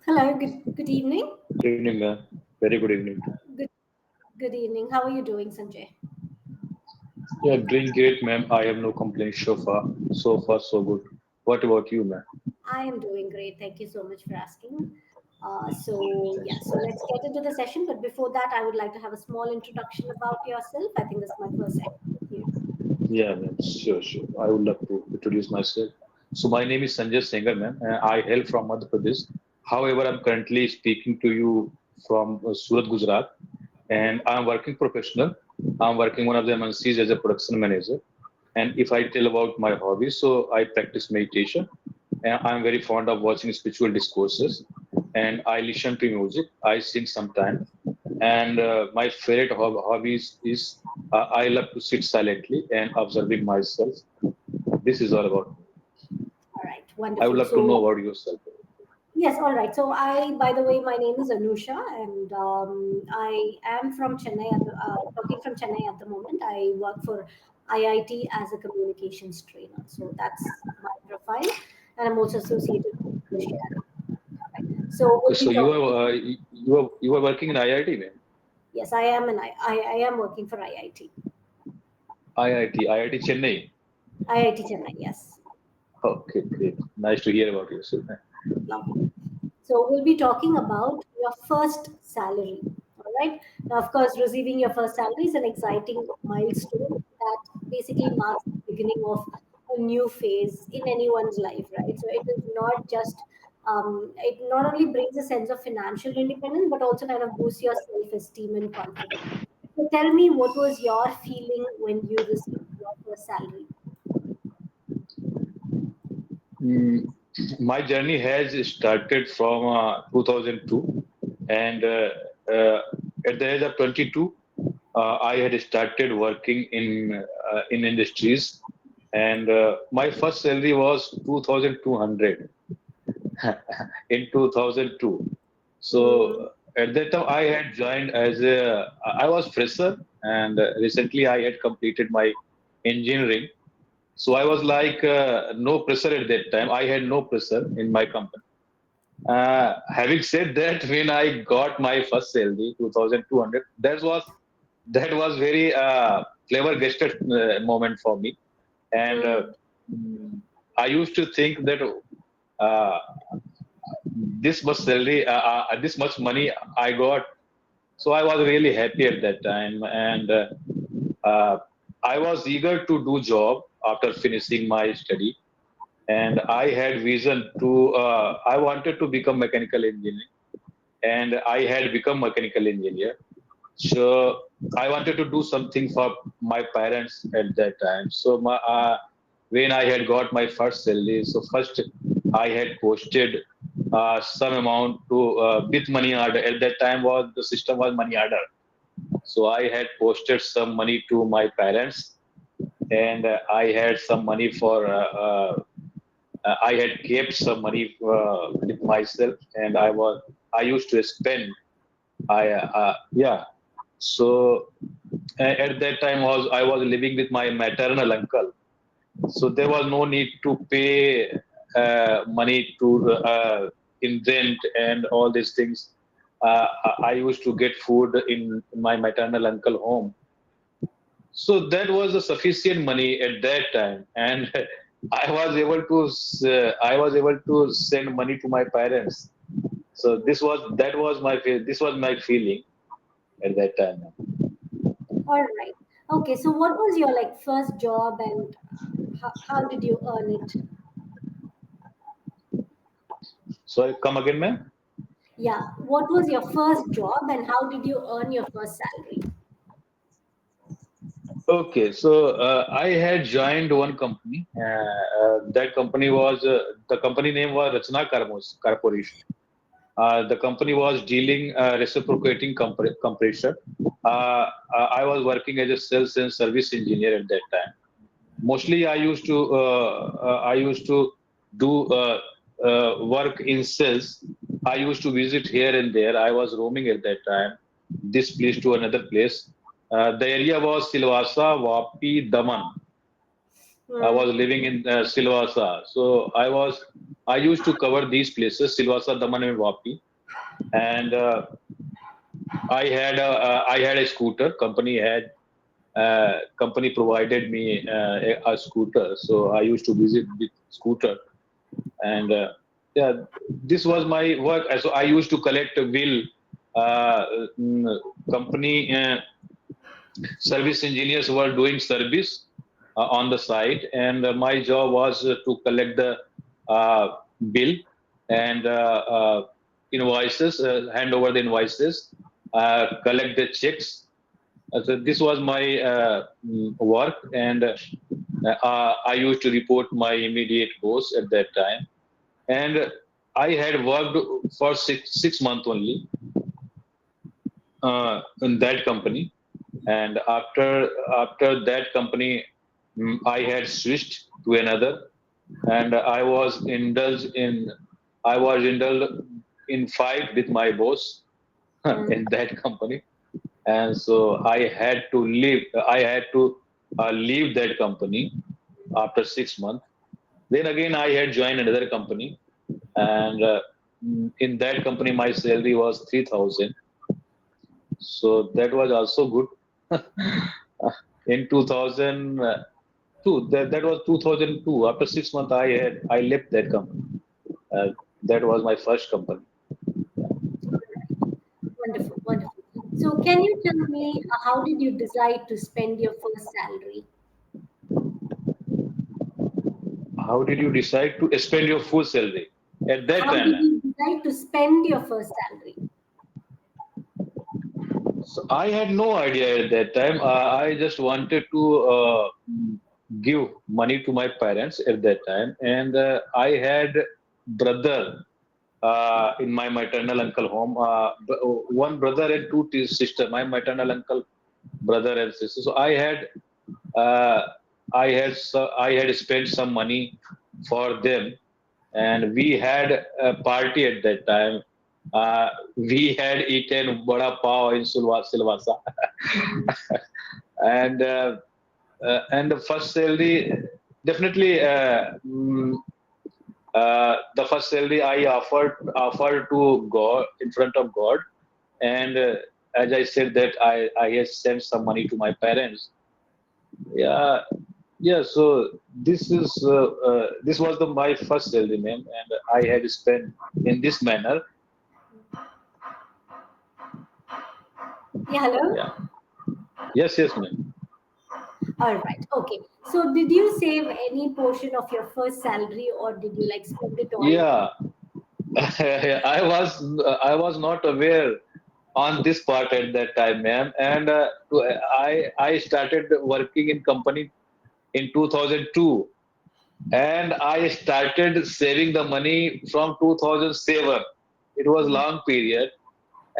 Hello, good evening. Good evening, ma'am. Very good evening. Good good evening. How are you doing, Sanjay? Yeah, doing great, ma'am. I have no complaints so far. So far, so good. What about you, ma'am? I am doing great. Thank you so much for asking. So let's get into the session. But before that, I would like to have a small introduction about yourself. I think this is my first session with you. Yeah, ma'am. Sure, sure. I would love to introduce myself. So my name is Sanjay Sengar, ma'am. I hail from Madhya Pradesh. However, I'm currently speaking to you from Surat, Gujarat, and I'm working professional. I'm working one of the MNCs as a production manager. And if I tell about my hobbies, so I practice meditation. And I'm very fond of watching spiritual discourses, and I listen to music. I sing sometimes, and my favorite hobbies is I love to sit silently and observing myself. This is all about me. All right, I would wonderful. love to know So about yourself. yes, all right. So by the way, my name is Anusha, and I am from Chennai. Working from Chennai at the moment. I work for IIT as a communications trainer. So that's my profile, and I'm also associated with Christianity. All right. So Okay, we'll so be talking. you are working in IIT, man. Yes, I am, and I am working for IIT. IIT Chennai. IIT Chennai. Yes, Okay, great. Nice to hear about yourself, man. lovely. So we'll be talking about your first salary. All right. Now, of course, receiving your first salary is an exciting milestone that basically marks the beginning of a new phase in anyone's life, right? So it is not just it not only brings a sense of financial independence, but also kind of boosts your self-esteem and confidence. So tell me, what was your feeling when you received your first salary? Mm, my journey has started from 2002, and uh, at the age of 22, I had started working in industries, and my first salary was 2,200 in 2002. Mm, So at that time, I had joined as a I was fresher, and recently I had completed my engineering. So I was like no pressure at that time. I had no pressure in my company. Having said that, when I got my first salary, 2,200, that was very clever gesture moment for me. And mm, mm, I used to think that uh, this much salary, this much money I got. So I was really happy at that time, and uh, I was eager to do job after finishing my study, and I had vision to. I wanted to become mechanical engineer, and I had become mechanical engineer. So I wanted to do something for my parents at that time. So when I had got my first salary, so first I had posted some amount to with money order. At that time, was the system was money order. So I had posted some money to my parents, and I had some money for. I had kept some money with myself, and I used to spend. Yeah. So at that time I was living with my maternal uncle, so there was no need to pay money to in rent and all these things. I used to get food in my maternal uncle home, so that was a sufficient money at that time, and I was able to send money to my parents. So this was my feeling at that time. all right. Okay. So what was your like first job and how did you earn it? So come again, ma'am. Yeah. What was your first job and how did you earn your first salary? Okay, so I had joined one company. That company was the company name was Rachna Corporation. The company was dealing reciprocating compression. I was working as a sales and service engineer at that time. Mostly, I used to do work in sales. I used to visit here and there. I was roaming at that time, this place to another place. The area was Silvassa, Vapi, Daman. I was Hmm. living in Silvassa, so I was. I used to cover these places, Silvassa, Daman, and Vapi, and I had a scooter. Company provided me a scooter, so I used to visit with scooter, and yeah, this was my work. So I used to collect a bill. Uh, mm, Company service engineers were doing service on the site, and my job was to collect the uh, bill and invoices, hand over the invoices, collect the checks. So this was my work, and I used to report my immediate boss at that time. And I had worked for six months only in that company, and after that company, I had switched to another, and I was indulged in fight with my boss Mm. in that company, and so I had to leave that company after 6 months. Then again, I had joined another company, and in that company, my salary was 3,000. So that was also good. In 2002, that was 2002. After 6 months, I left that company. Uh, that was my first company. Wonderful, wonderful. So, can you tell me how did you decide to spend your first salary? How did you decide to spend your full salary at that How time? did you decide to spend your first salary? So I had no idea at that time. I just wanted to give money to my parents at that time, and I had brother in my maternal uncle home. One brother and two sister. My maternal uncle, brother and sister. So uh, I had spent some money for them, and we had a party at that time. We had eaten bada pav in Silvassa, Mm. and the first salary definitely. The first salary I offered to God in front of God, and as I said that I had sent some money to my parents. Yeah, yeah. So this was the my first salary, ma'am, and I had spent in this manner. Yeah, hello? Yeah. Yes, yes, ma'am. All right. Okay. So, did you save any portion of your first salary or did you like spend it all? Yeah, I was not aware on this part at that time, ma'am, and I started working in company in 2002, and I started saving the money from 2007. It was Mm. long period,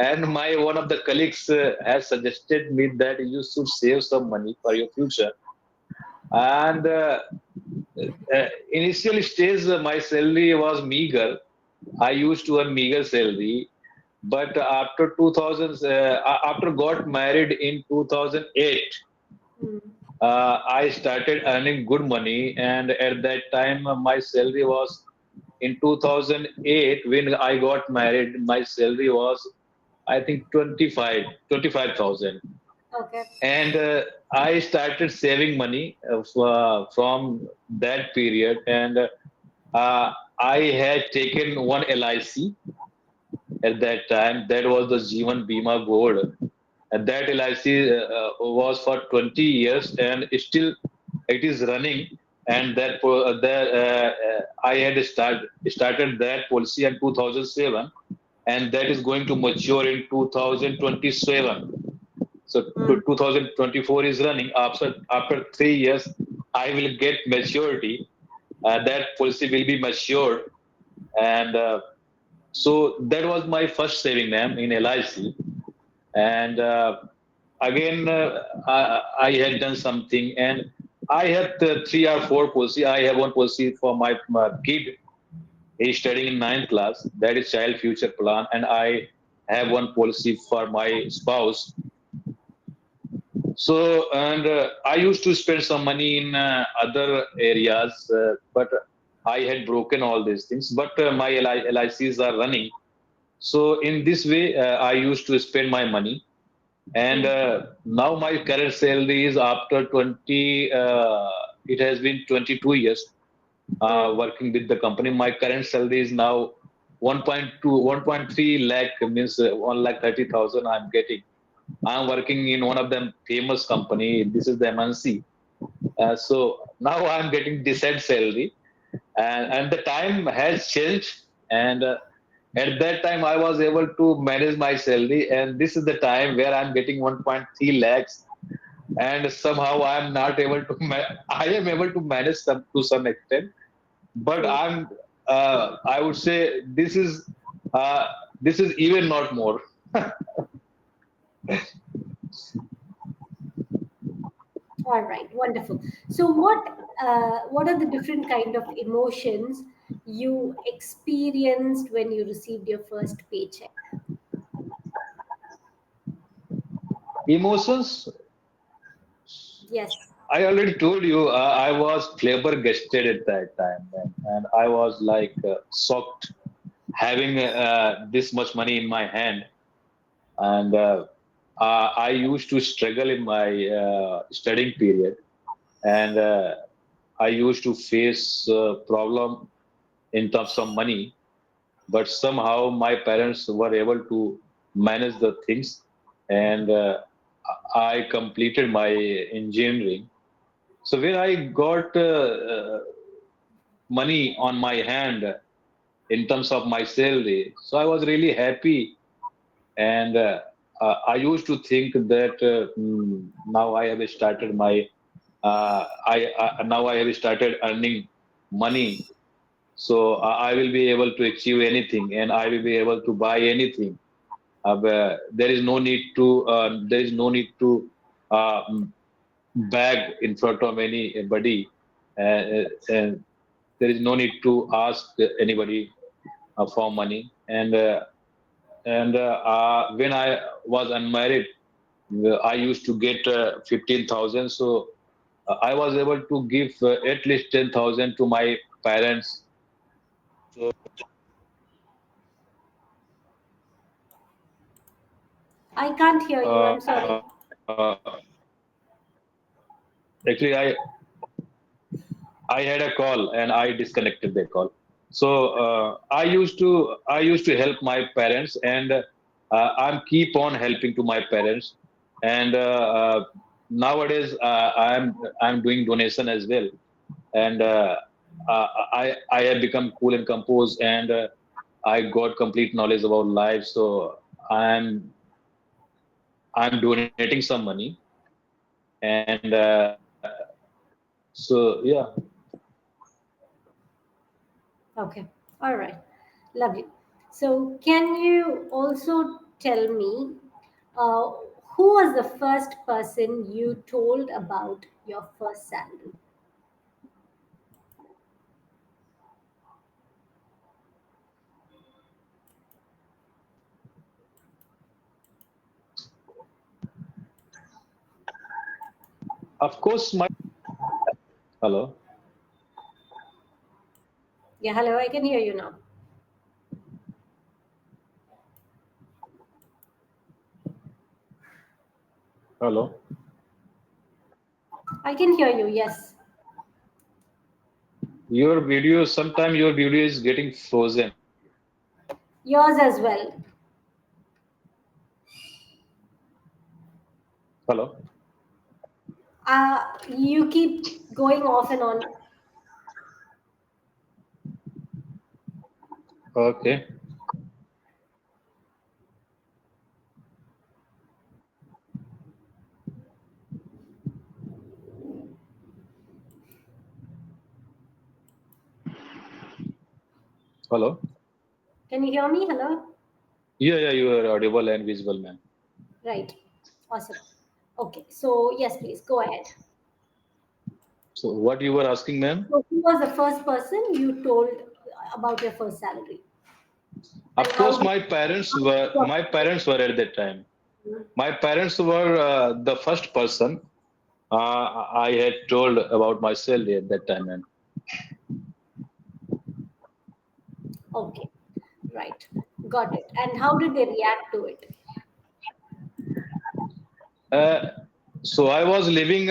and my one of the colleagues has suggested me that you should save some money for your future. And initial stage, my salary was meager. I used to earn meager salary, but after 2000, after got married in 2008, Mm. I started earning good money, and at that time, my salary was in 2008 when I got married. My salary was, I think, 25,000, Okay. and I started saving money from that period, and I had taken one LIC at that time. That was the Jeevan Bima Gold. And that LIC was for 20 years, and still it is running. And I had started that policy in 2007, and that is going to mature in 2027. So Mm. 2024 is running. After 3 years, I will get maturity. That policy will be matured, and so that was my first saving, ma'am, in LIC. And again, I had done something, and I have the three or four policy. I have one policy for my kid. He's studying in ninth class. That is child future plan, and I have one policy for my spouse. So, and I used to spend some money in other areas, but I had broken all these things, but my LICs are running. So in this way, I used to spend my money, and Hmm. now my current salary is after 20. It has been 22 years Hmm. working with the company. My current salary is now 1.2, 1.3 lakh, means 1 lakh 30,000 I'm getting. I'm working in one of them famous company. This is the MNC. So now I'm getting decent salary, and the time has changed. And at that time, I was able to manage my salary, and this is the time where I'm getting 1.3 lakhs, and somehow I'm not able to. I am able to manage some to some extent, but True. I would say uh, this is even not more. All right, wonderful. So, what are the different kind of emotions you experienced when you received your first paycheck? Emotions, Yes. I already told you, I was flabbergasted at that time, and I was like shocked having this much money in my hand. And I used to struggle in my studying period, and I used to face problem in terms of money. But somehow my parents were able to manage the things, and I completed my engineering. So when I got money on my hand in terms of my salary, so I was really happy. And I used to think that now I have started my now I have started earning money, so I will be able to achieve anything, and I will be able to buy anything. There is no need to uh, beg in front of anybody, and there is no need to ask anybody for money. And when I was unmarried, I used to get 15,000. So I was able to give at least 10,000 to my parents. So I can't hear you. I'm sorry. uh, actually, I had a call and I disconnected the call. So I used to help my parents, and I'm keep on helping to my parents. And nowadays I'm doing donation as well, and I have become cool and composed, and I got complete knowledge about life. So I'm donating some money, and so yeah. Okay. All right. Lovely. So, can you also tell me uh, who was the first person you told about your first salary? Of course, my hello, Yeah, hello. I can hear you now. hello. I can hear you. Yes. Your video, sometime your video is getting frozen. Yours as well. Hello. You keep going off and on. Okay. Hello. Can you hear me? Hello? Yeah, yeah, you are audible and visible, man. Right. Awesome. Okay. So, yes, please go ahead. So what you were asking, ma'am? So, who was the first person you told about your first salary? And Of how course, did my parents were at that time. My parents were the first person I had told about my salary at that time, man. Okay, right. Got it. And how did they react to it? Uh, so I was living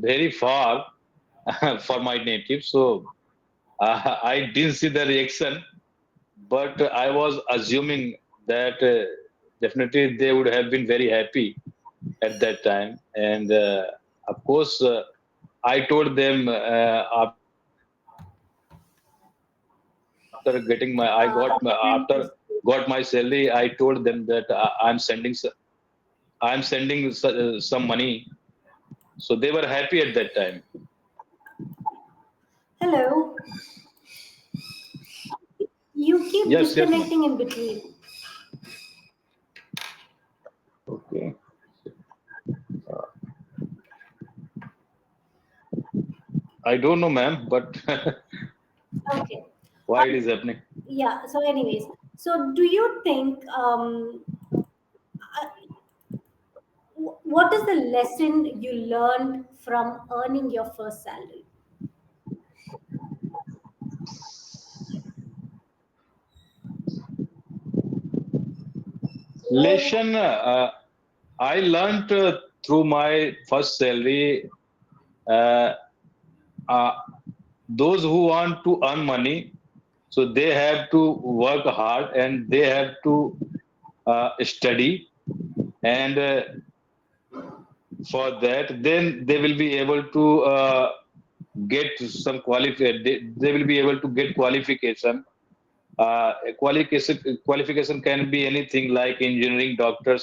very far for my native, so I didn't see the reaction, but I was assuming that definitely they would have been very happy at that time. And of course, I told them after getting my, I got my, Definitely. after got my salary, I told them that I'm sending some money. So they were happy at that time. Hello. You keep Yes, yes, ma'am. disconnecting in between. Okay. I don't know, ma'am, but Okay. why it Um, is happening. yeah. So, anyways, so do you think what is the lesson you learned from earning your first salary? Lesson I learned through my first salary. Uh, uh, those who want to earn money, so they have to work hard and they have to study, and for that, then they will be able to get some qualification. They will be able to get qualification. Qualification can be anything like engineering, doctor.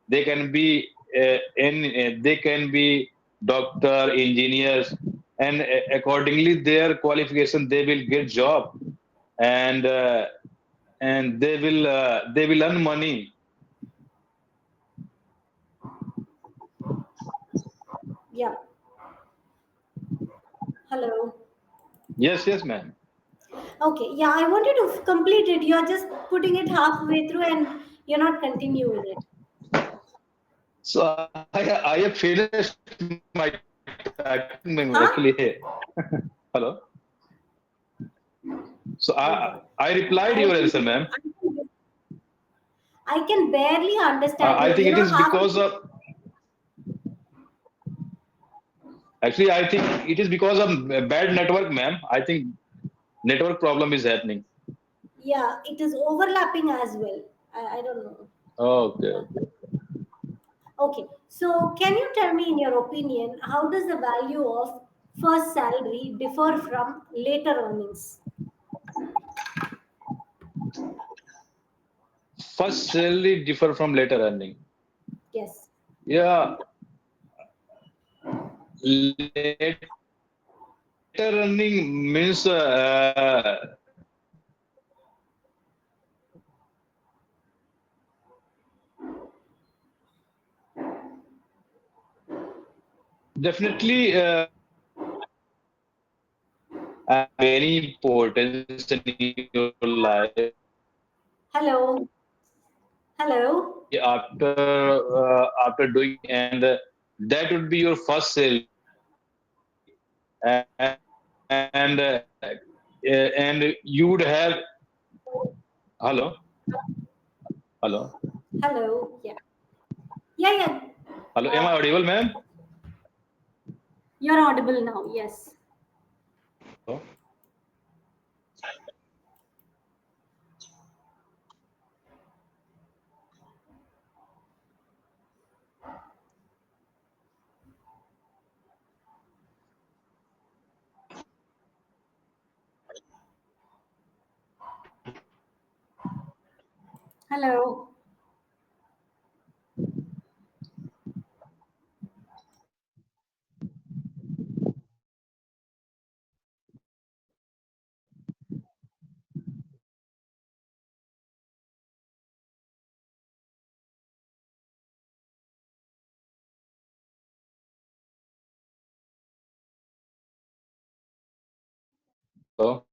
They can be they can be doctor, engineers, and accordingly their qualification they will get job, and they will earn money. Yeah. Hello. Yes, yes, ma'am. Okay. Yeah, I wanted to complete it. You're just putting it halfway through and you're not continuing it. So I have finished my typing Huh? actually. Hello. So I replied I your can, answer, ma'am. I can barely understand I you. think You it know, is half. because of actually I think it is because of bad network, ma'am. I think network problem is happening. Yeah, it is overlapping as well. I don't know. Okay, okay. Okay, so can you tell me, in your opinion, how does the value of first salary differ from later earnings? First salary differ from later earning. Yes. Yeah, later earning means definitely very importance in your life Hello. Hello. after doing, and that would be your first salary, and and you would have hello, hello, Hello. Yeah. Yeah, yeah. hello. Am Uh, I audible, ma'am? you're audible now. Yes. Hello? Hello. Hello?